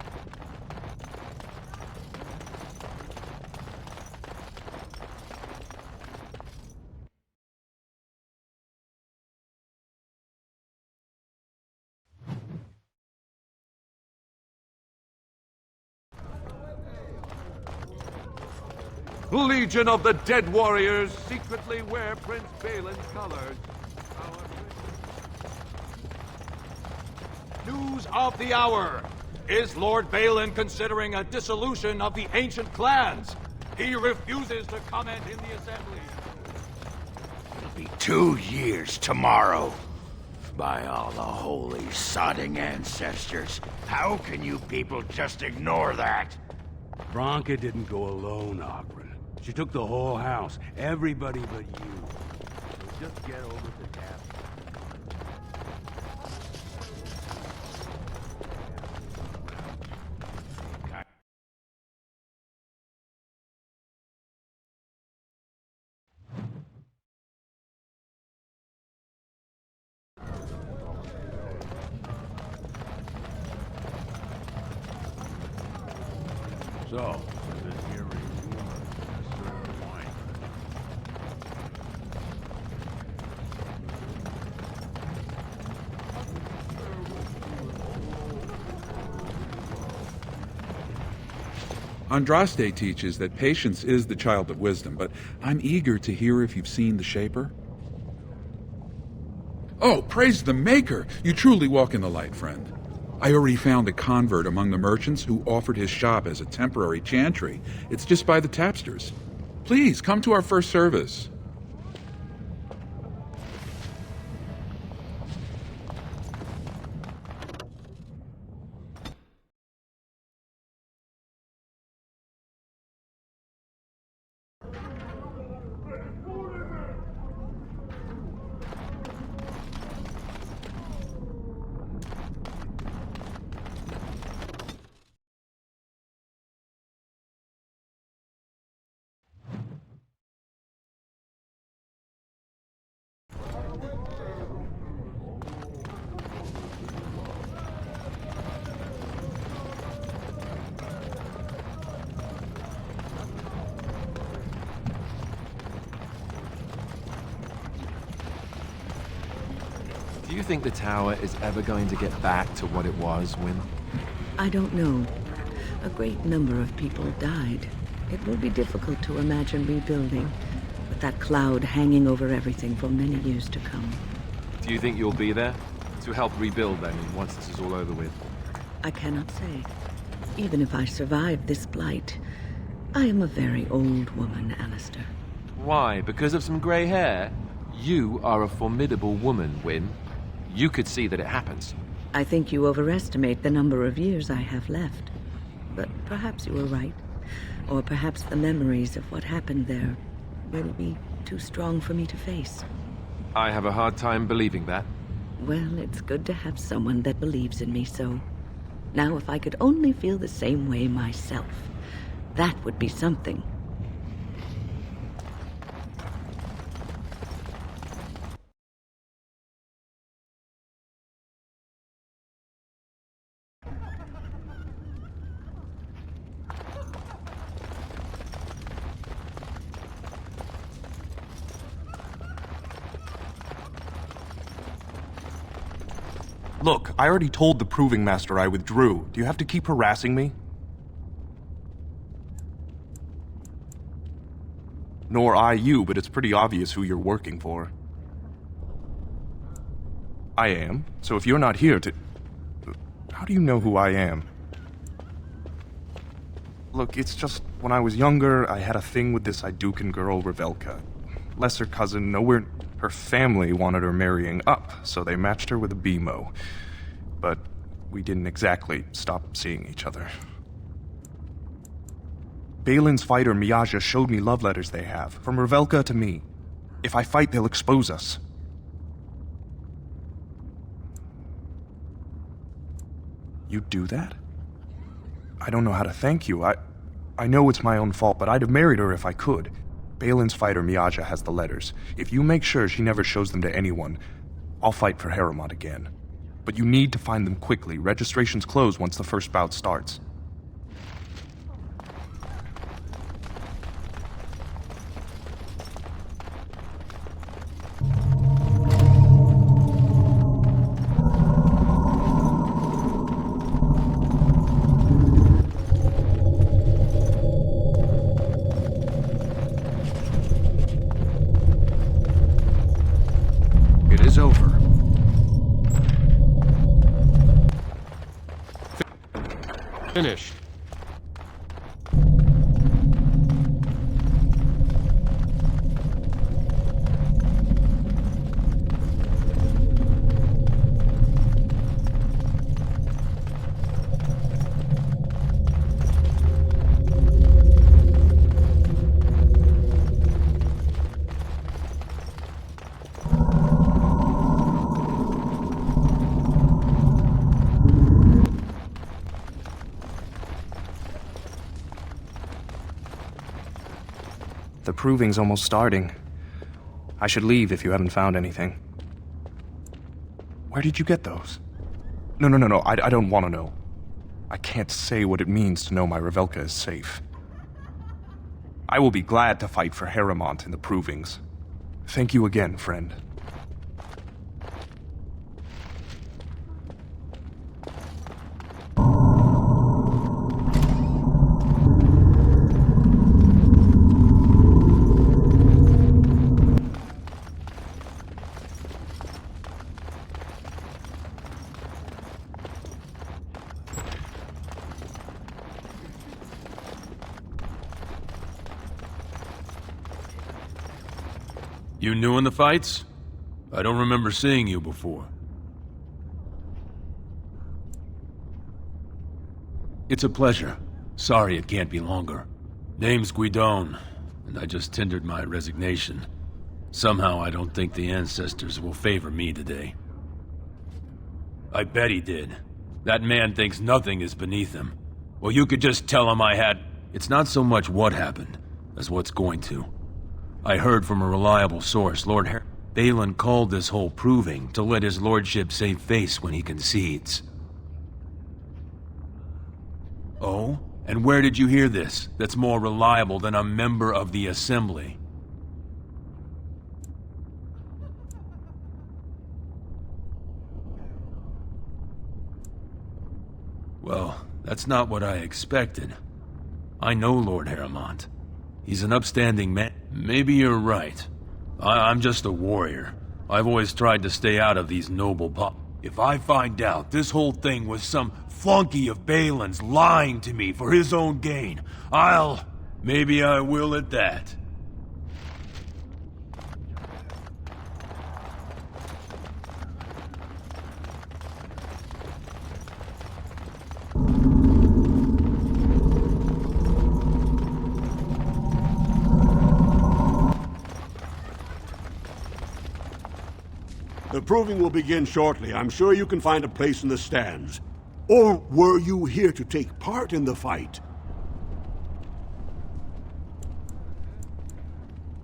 Legion of the Dead Warriors secretly wear Prince Balin's colors. News of the hour. Is Lord Balin considering a dissolution of the ancient clans? He refuses to comment in the assembly. It'll be 2 years tomorrow. By all the holy sodding ancestors, how can you people just ignore that? Bronca didn't go alone, Ogren. She took the whole house, everybody but you. So just get over the gap. So, this here is rumor. Andraste teaches that patience is the child of wisdom, but I'm eager to hear if you've seen the Shaper. Oh, praise the Maker! You truly walk in the light, friend. I already found a convert among the merchants who offered his shop as a temporary chantry. It's just by the tapsters. Please, come to our first service. Do you think the tower is ever going to get back to what it was, Wynne? I don't know. A great number of people died. It will be difficult to imagine rebuilding, with that cloud hanging over everything for many years to come. Do you think you'll be there to help rebuild then, once this is all over with? I cannot say. Even if I survive this blight, I am a very old woman, Alistair. Why? Because of some grey hair? You are a formidable woman, Wynne. You could see that it happens. I think you overestimate the number of years I have left. But perhaps you were right. Or perhaps the memories of what happened there will be too strong for me to face. I have a hard time believing that. Well, it's good to have someone that believes in me so. Now, if I could only feel the same way myself, That would be something. Look, I already told the Proving Master I withdrew. Do you have to keep harassing me? Nor I you, but it's pretty obvious who you're working for. I am. So if you're not here to... How do you know who I am? Look, it's just, when I was younger, I had a thing with this Idukan girl, Revelka. Lesser cousin, nowhere... Her family wanted her marrying up, so they matched her with a BMO. But we didn't exactly stop seeing each other. Balin's fighter, Miyaja, showed me love letters they have, from Revelka to me. If I fight, they'll expose us. You do that? I don't know how to thank you. I know it's my own fault, but I'd have married her if I could. Balin's fighter, Miyaja, has the letters. If you make sure she never shows them to anyone, I'll fight for Harrowmont again. But you need to find them quickly. Registrations close once the first bout starts. It is over. Finished. The proving's almost starting. I should leave if you haven't found anything. Where did you get those? No, I don't want to know. I can't say what it means to know my Revelka is safe. I will be glad to fight for Harrowmont in the provings. Thank you again, friend. You new in the fights? I don't remember seeing you before. It's a pleasure. Sorry it can't be longer. Name's Guidon, and I just tendered my resignation. Somehow I don't think the ancestors will favor me today. I bet he did. That man thinks nothing is beneath him. Well, you could just tell him I had... It's not so much what happened, as what's going to. I heard from a reliable source, Lord Balin called this whole proving to let his lordship save face when he concedes. Oh? And where did you hear this that's more reliable than a member of the Assembly? Well, that's not what I expected. I know Lord Harrowmont. He's an upstanding man. Maybe you're right. I'm just a warrior. I've always tried to stay out of these noble If I find out this whole thing was some flunky of Balin's lying to me for his own gain, Maybe I will at that. The proving will begin shortly. I'm sure you can find a place in the stands. Or were you here to take part in the fight?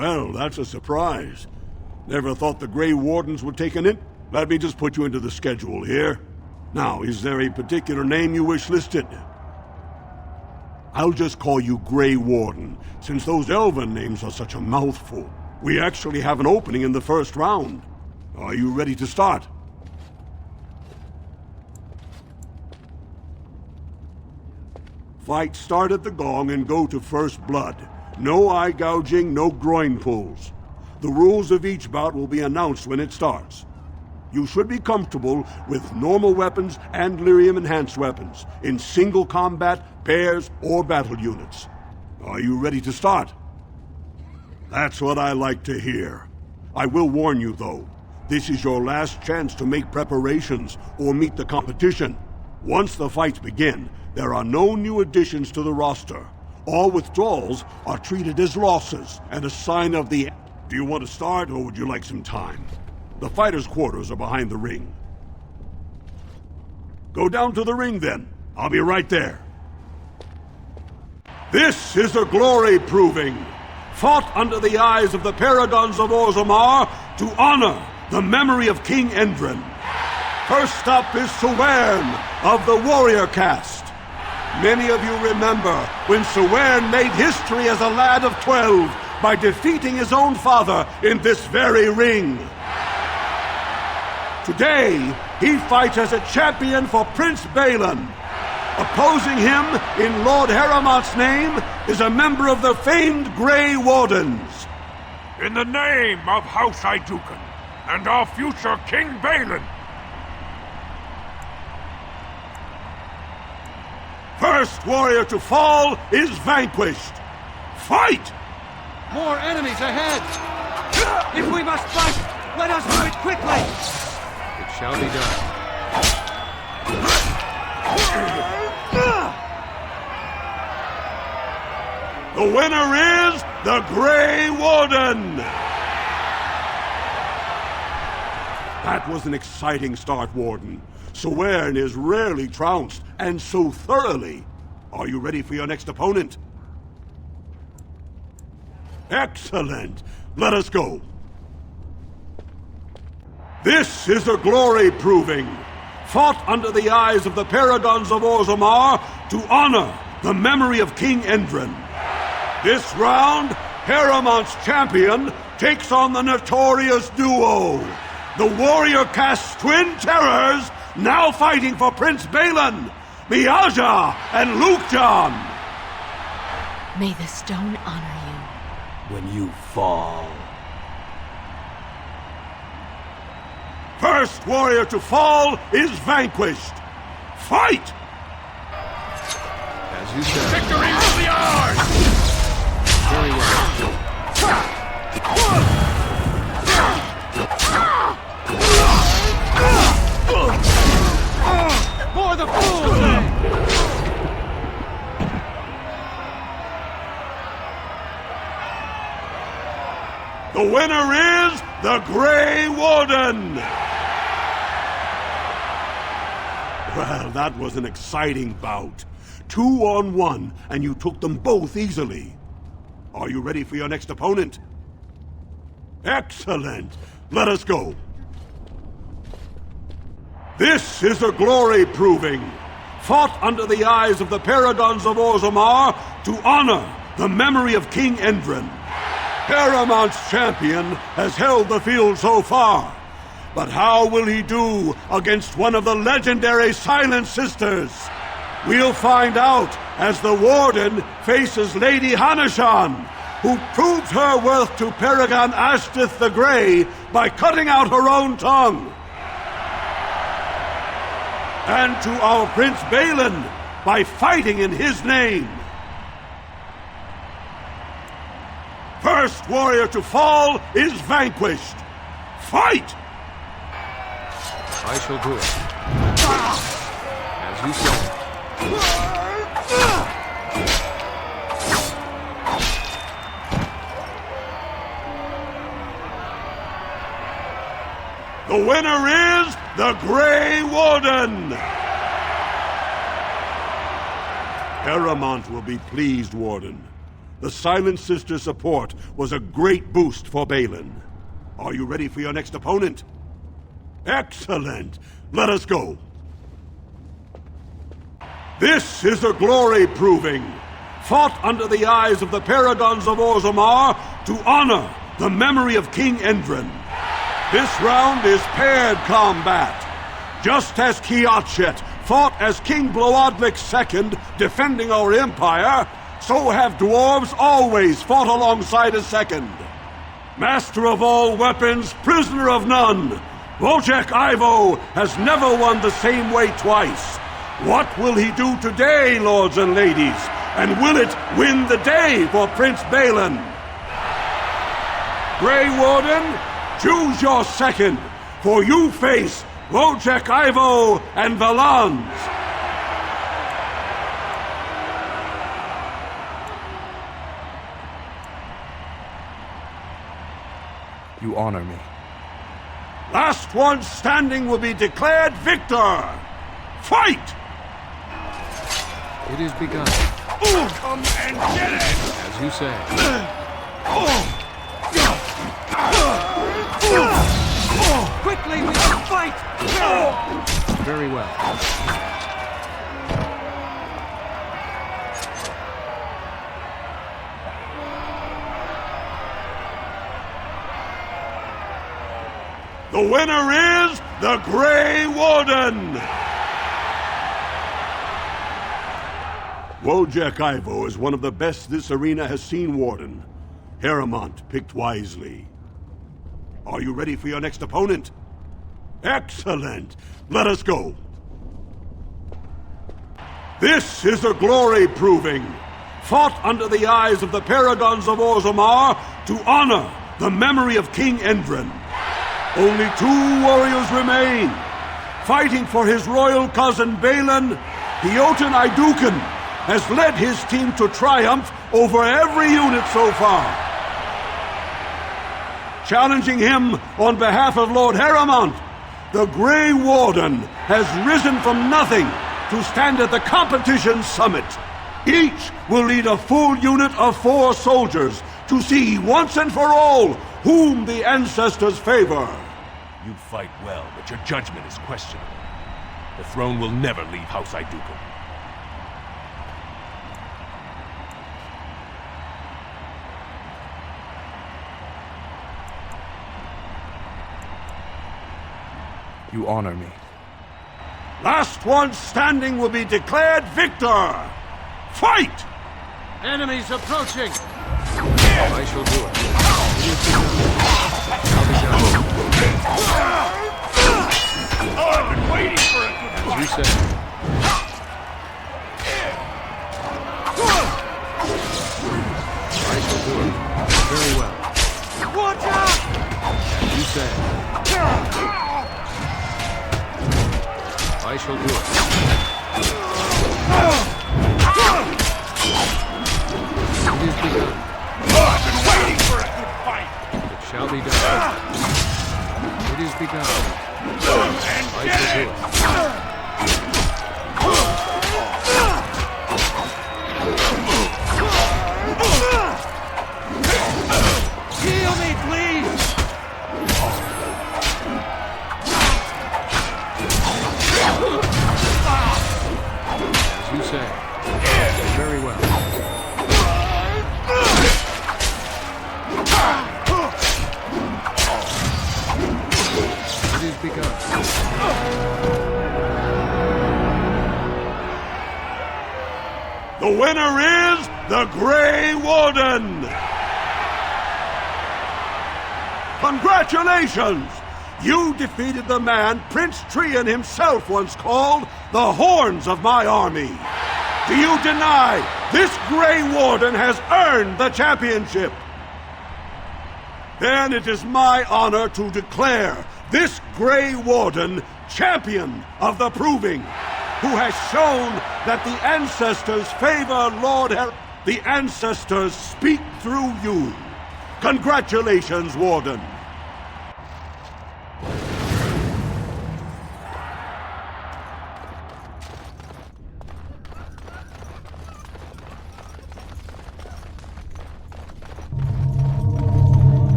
Well, that's a surprise. Never thought the Grey Wardens would take an in. Let me just put you into the schedule here. Now, is there a particular name you wish listed? I'll just call you Grey Warden, since those elven names are such a mouthful. We actually have an opening in the first round. Are you ready to start? Fight start at the gong and go to first blood. No eye gouging, no groin pulls. The rules of each bout will be announced when it starts. You should be comfortable with normal weapons and lyrium-enhanced weapons, in single combat, pairs, or battle units. Are you ready to start? That's what I like to hear. I will warn you, though. This is your last chance to make preparations or meet the competition. Once the fights begin, there are no new additions to the roster. All withdrawals are treated as losses and a sign of the... Do you want to start, or would you like some time? The fighters' quarters are behind the ring. Go down to the ring, then. I'll be right there. This is a glory proving, fought under the eyes of the paragons of Orzammar to honor the memory of King Endrin. First up is Sewern of the warrior caste. Many of you remember when Sewern made history as a lad of 12 by defeating his own father in this very ring. Today, he fights as a champion for Prince Balin. Opposing him, in Lord Harrowmont's name, is a member of the famed Grey Wardens. In the name of House Idukan and our future King Balin. First warrior to fall is vanquished. Fight! More enemies ahead! If we must fight, let us do it quickly! It shall be done. The winner is the Grey Warden! That was an exciting start, Warden. Sewern is rarely trounced, and so thoroughly. Are you ready for your next opponent? Excellent! Let us go. This is a glory proving, fought under the eyes of the paragons of Orzammar to honor the memory of King Endrin. This round, Harrowmont's champion takes on the notorious duo, the warrior caste twin terrors, now fighting for Prince Balin, Miaja and Lukejan. May the stone honor you. When you fall. First warrior to fall is vanquished. Fight! As you said. Victory will be ours! Very well. For the fools! The winner is the Grey Warden! Well, that was an exciting bout. 2-on-1, and you took them both easily. Are you ready for your next opponent? Excellent! Let us go. This is a glory proving, fought under the eyes of the paragons of Orzammar to honor the memory of King Endrin. Harrowmont's champion has held the field so far, but how will he do against one of the legendary Silent Sisters? We'll find out as the Warden faces Lady Hanashan, who proved her worth to Paragon Ashtith the Grey by cutting out her own tongue. And to our Prince Balin by fighting in his name. First warrior to fall is vanquished. Fight! I shall do it. As you said. The winner is the Grey Warden! Harrowmont will be pleased, Warden. The Silent Sister's support was a great boost for Balin. Are you ready for your next opponent? Excellent! Let us go. This is a glory proving, fought under the eyes of the Paragons of Orzammar to honor the memory of King Endrin. This round is paired combat. Just as Kiachet fought as King Bloodlik II, defending our empire, so have dwarves always fought alongside a second. Master of all weapons, prisoner of none, Wojciech Ivo has never won the same way twice. What will he do today, lords and ladies? And will it win the day for Prince Balin? Grey Warden, choose your second, for you face Wojciech Ivo and Valans. You honor me. Last one standing will be declared victor. Fight! It is begun. Come and get it! As you say. Quickly, we must fight! Very well. The winner is the Grey Warden! Wojciech Ivo is one of the best this arena has seen, Warden. Harrowmont picked wisely. Are you ready for your next opponent? Excellent! Let us go. This is a glory proving, fought under the eyes of the Paragons of Orzammar to honor the memory of King Endrin. Only 2 warriors remain. Fighting for his royal cousin Balin, Jotun Iduken has led his team to triumph over every unit so far. Challenging him on behalf of Lord Harrowmont, the Grey Warden has risen from nothing to stand at the competition summit. Each will lead a full unit of 4 soldiers to see once and for all whom the ancestors favor. You fight well, but your judgment is questionable. The throne will never leave House Iduken. You honor me. Last one standing will be declared victor. Fight! Enemies approaching! I shall do it. I've been waiting for it. As you say. I shall do it. Very well. Watch out! As you say. I shall do it. It is begun. I've been waiting for a good fight. It shall be done. It is begun. I shall do it. Heal me, please! As you say. Very well. It is begun. The winner is the Grey Warden! Congratulations! You defeated the man Prince Trian himself once called the Horns of my army. Do you deny this Grey Warden has earned the championship? Then it is my honor to declare this Grey Warden champion of the Proving, who has shown that the ancestors favor Lord The ancestors speak through you. Congratulations, Warden.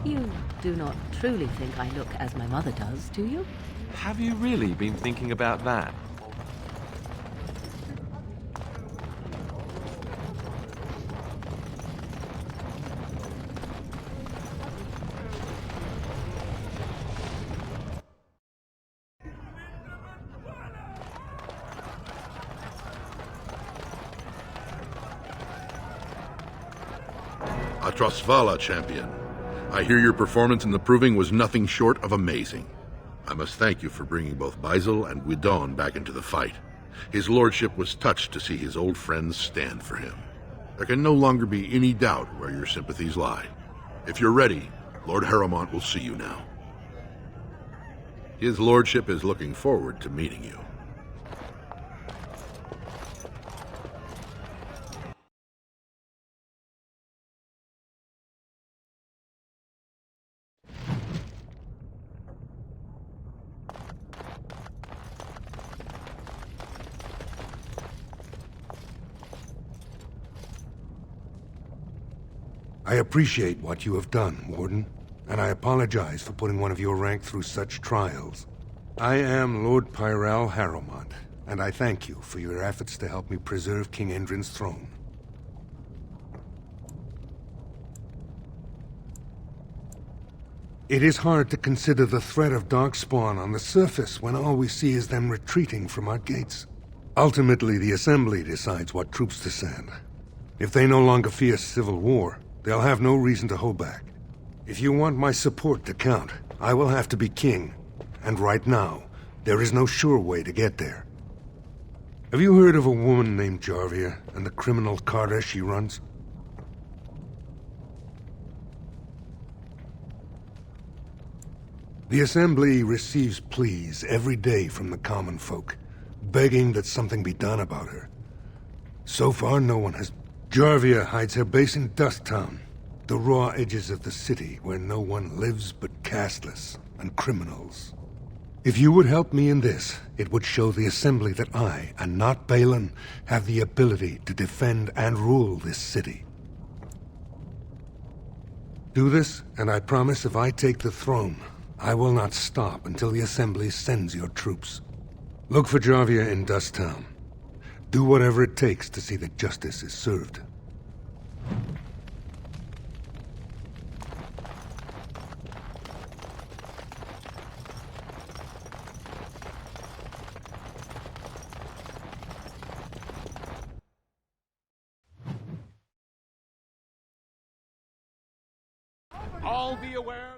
You do not truly think I look as my mother does, do you? Have you really been thinking about that? Atrosvala, champion. I hear your performance in the proving was nothing short of amazing. I must thank you for bringing both Basil and Guidon back into the fight. His lordship was touched to see his old friends stand for him. There can no longer be any doubt where your sympathies lie. If you're ready, Lord Harrowmont will see you now. His lordship is looking forward to meeting you. I appreciate what you have done, Warden, and I apologize for putting one of your rank through such trials. I am Lord Pyrell Harrowmont, and I thank you for your efforts to help me preserve King Endrin's throne. It is hard to consider the threat of Darkspawn on the surface when all we see is them retreating from our gates. Ultimately, the Assembly decides what troops to send. If they no longer fear civil war, they'll have no reason to hold back. If you want my support to count, I will have to be king. And right now, there is no sure way to get there. Have you heard of a woman named Jarvia and the criminal carter she runs? The Assembly receives pleas every day from the common folk, begging that something be done about her. So far, no one has. Jarvia hides her base in Dusttown, the raw edges of the city where no one lives but casteless and criminals. If you would help me in this, it would show the Assembly that I, and not Balin, have the ability to defend and rule this city. Do this, and I promise if I take the throne, I will not stop until the Assembly sends your troops. Look for Jarvia in Dusttown. Do whatever it takes to see that justice is served. All be aware